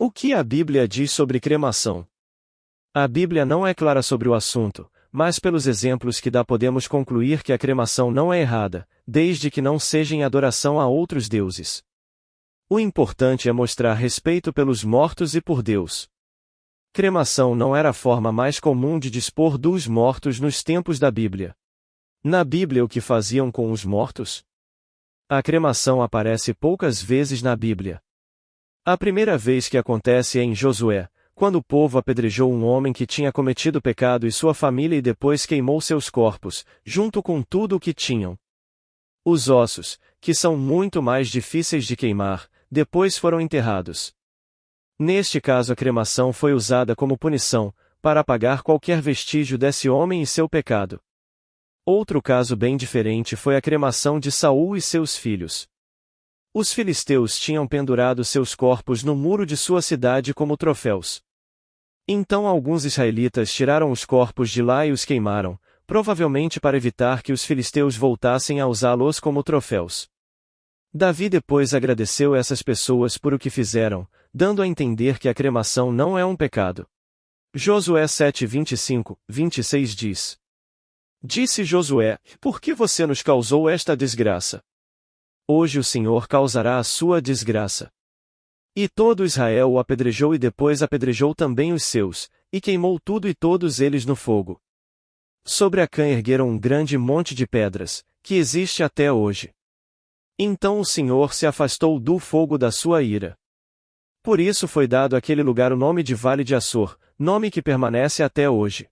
O que a Bíblia diz sobre cremação? A Bíblia não é clara sobre o assunto, mas pelos exemplos que dá podemos concluir que a cremação não é errada, desde que não seja em adoração a outros deuses. O importante é mostrar respeito pelos mortos e por Deus. Cremação não era a forma mais comum de dispor dos mortos nos tempos da Bíblia. Na Bíblia, o que faziam com os mortos? A cremação aparece poucas vezes na Bíblia. A primeira vez que acontece é em Josué, quando o povo apedrejou um homem que tinha cometido pecado e sua família e depois queimou seus corpos, junto com tudo o que tinham. Os ossos, que são muito mais difíceis de queimar, depois foram enterrados. Neste caso, a cremação foi usada como punição, para apagar qualquer vestígio desse homem e seu pecado. Outro caso bem diferente foi a cremação de Saul e seus filhos. Os filisteus tinham pendurado seus corpos no muro de sua cidade como troféus. Então alguns israelitas tiraram os corpos de lá e os queimaram, provavelmente para evitar que os filisteus voltassem a usá-los como troféus. Davi depois agradeceu essas pessoas por o que fizeram, dando a entender que a cremação não é um pecado. Josué 7:25-26 diz: Disse Josué: Por que você nos causou esta desgraça? Hoje o Senhor causará a sua desgraça. E todo Israel o apedrejou e depois apedrejou também os seus, e queimou tudo e todos eles no fogo. Sobre Acã ergueram um grande monte de pedras, que existe até hoje. Então o Senhor se afastou do fogo da sua ira. Por isso foi dado àquele lugar o nome de Vale de Açor, nome que permanece até hoje.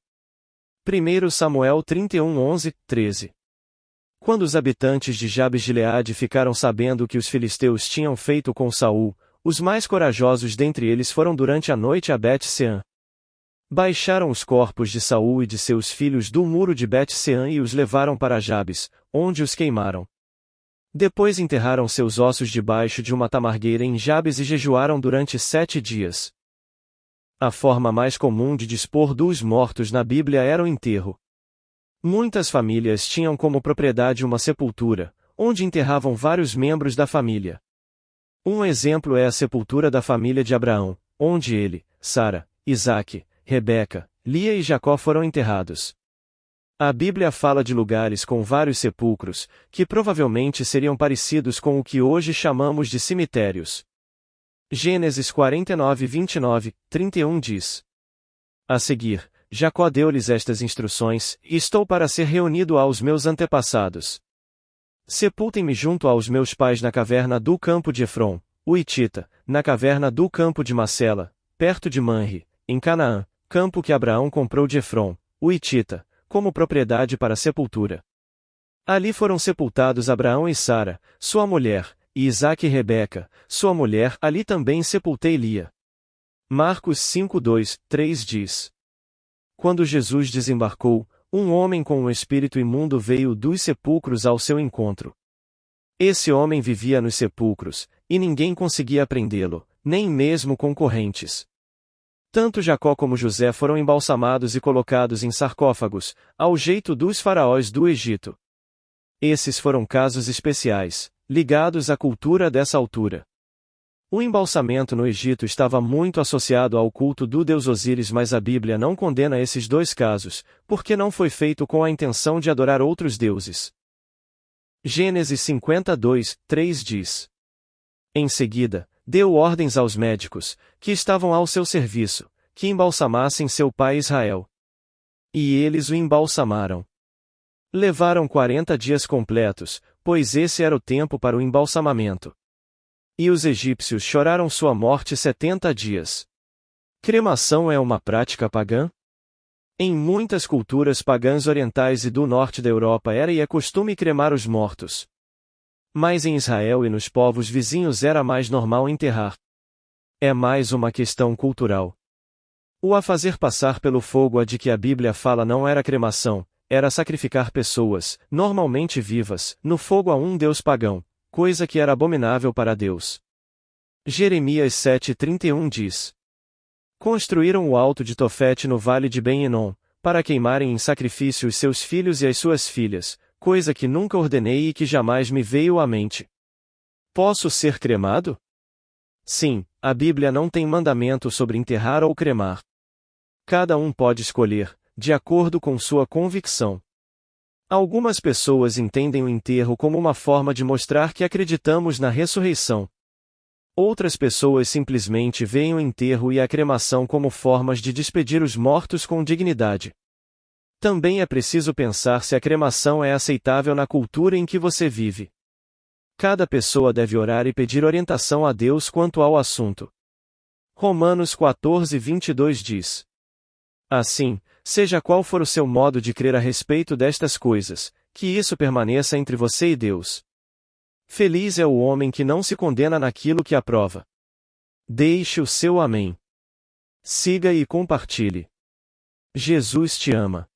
1 Samuel 31:11-13. Quando os habitantes de Jabes-Gileade ficaram sabendo o que os filisteus tinham feito com Saul, os mais corajosos dentre eles foram durante a noite a Bet-Sean. Baixaram os corpos de Saul e de seus filhos do muro de Bet-Sean e os levaram para Jabes, onde os queimaram. Depois enterraram seus ossos debaixo de uma tamargueira em Jabes e jejuaram durante 7 dias. A forma mais comum de dispor dos mortos na Bíblia era o enterro. Muitas famílias tinham como propriedade uma sepultura, onde enterravam vários membros da família. Um exemplo é a sepultura da família de Abraão, onde ele, Sara, Isaque, Rebeca, Lia e Jacó foram enterrados. A Bíblia fala de lugares com vários sepulcros, que provavelmente seriam parecidos com o que hoje chamamos de cemitérios. Gênesis 49:29-31 diz: A seguir, Jacó deu-lhes estas instruções: Estou para ser reunido aos meus antepassados. Sepultem-me junto aos meus pais na caverna do campo de Efron, o Hitita, na caverna do campo de Macela, perto de Manre, em Canaã, campo que Abraão comprou de Efron, o Hitita, como propriedade para sepultura. Ali foram sepultados Abraão e Sara, sua mulher, e Isaque e Rebeca, sua mulher. Ali também sepultei Lia. Marcos 5:2-3 diz: Quando Jesus desembarcou, um homem com um espírito imundo veio dos sepulcros ao seu encontro. Esse homem vivia nos sepulcros, e ninguém conseguia prendê-lo, nem mesmo com correntes. Tanto Jacó como José foram embalsamados e colocados em sarcófagos, ao jeito dos faraós do Egito. Esses foram casos especiais, ligados à cultura dessa altura. O embalsamento no Egito estava muito associado ao culto do deus Osíris, mas a Bíblia não condena esses dois casos, porque não foi feito com a intenção de adorar outros deuses. Gênesis 52:3 diz: Em seguida, deu ordens aos médicos, que estavam ao seu serviço, que embalsamassem seu pai Israel. E eles o embalsamaram. Levaram 40 dias completos, pois esse era o tempo para o embalsamamento. E os egípcios choraram sua morte 70 dias. Cremação é uma prática pagã? Em muitas culturas pagãs orientais e do norte da Europa era e é costume cremar os mortos. Mas em Israel e nos povos vizinhos era mais normal enterrar. É mais uma questão cultural. O a fazer passar pelo fogo de que a Bíblia fala não era cremação, era sacrificar pessoas, normalmente vivas, no fogo a um deus pagão, coisa que era abominável para Deus. Jeremias 7:31 diz: Construíram o alto de Tofete no vale de Ben-Hinom, para queimarem em sacrifício os seus filhos e as suas filhas, coisa que nunca ordenei e que jamais me veio à mente. Posso ser cremado? Sim, A Bíblia não tem mandamento sobre enterrar ou cremar. Cada um pode escolher, de acordo com sua convicção. Algumas pessoas entendem o enterro como uma forma de mostrar que acreditamos na ressurreição. Outras pessoas simplesmente veem o enterro e a cremação como formas de despedir os mortos com dignidade. Também é preciso pensar se a cremação é aceitável na cultura em que você vive. Cada pessoa deve orar e pedir orientação a Deus quanto ao assunto. Romanos 14:22 diz: Assim, seja qual for o seu modo de crer a respeito destas coisas, que isso permaneça entre você e Deus. Feliz é o homem que não se condena naquilo que aprova. Deixe o seu amém. Siga e compartilhe. Jesus te ama.